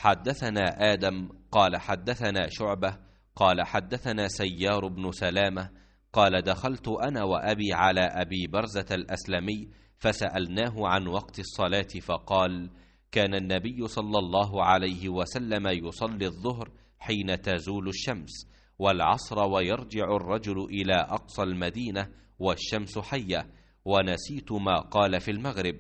حدثنا آدم قال حدثنا شعبة قال حدثنا سيار بن سلامة قال دخلت أنا وأبي على أبي برزة الأسلمي فسألناه عن وقت الصلاة فقال: كان النبي صلى الله عليه وسلم يصلي الظهر حين تزول الشمس، والعصر ويرجع الرجل إلى أقصى المدينة والشمس حية، ونسيت ما قال في المغرب،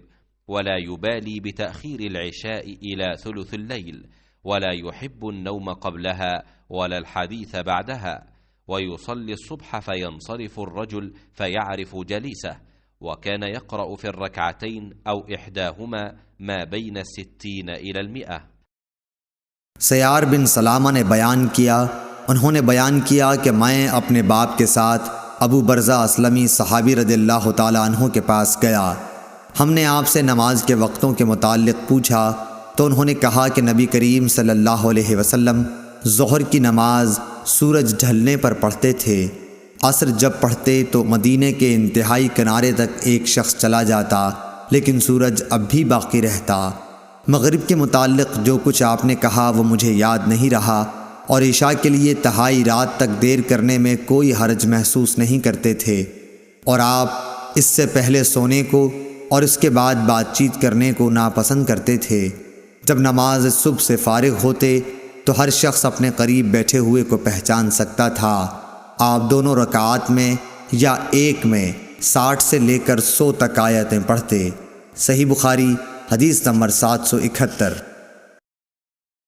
ولا يبالي بتأخير العشاء إلى ثلث الليل، ولا يحب النوم قبلها ولا الحديث بعدها، ويصلي الصبح فينصرف الرجل فيعرف جليسه، وكان يقرأ في الركعتين أو إحداهما ما بين 60 إلى 100। सयार बिन सलामा ने बयान किया, उन्होंने बयान किया कि मैं अपने बाप के साथ अबू बरज़ा असलमी सहाबी रज़ियल्लाहु ताला अन्हु के पास गया। हमने आपसे नमाज के वक्तों के मुताल्लिक़ पूछा तो उन्होंने कहा कि नबी करीम सल्लल्लाहु अलैहि वसल्लम ज़ोहर की नमाज सूरज ढलने पर पढ़ते थे। असर जब पढ़ते तो मदीने के इंतहाई किनारे तक एक शख्स चला जाता, लेकिन सूरज अब भी बाकी रहता। मगरिब के मुताल्लिक़ जो कुछ आपने कहा वो मुझे याद नहीं रहा, और इशा के लिए तहाई रात तक देर करने में कोई हर्ज महसूस नहीं करते थे, और आप इससे पहले सोने को और इसके बाद बातचीत करने को नापसंद करते थे। जब नमाज सुबह से फारिग होते तो हर शख्स अपने करीब बैठे हुए को पहचान सकता था। आप दोनों रकात में या एक में 60 से लेकर 100 तक आयतें पढ़ते। सही बुखारी हदीस नंबर 771।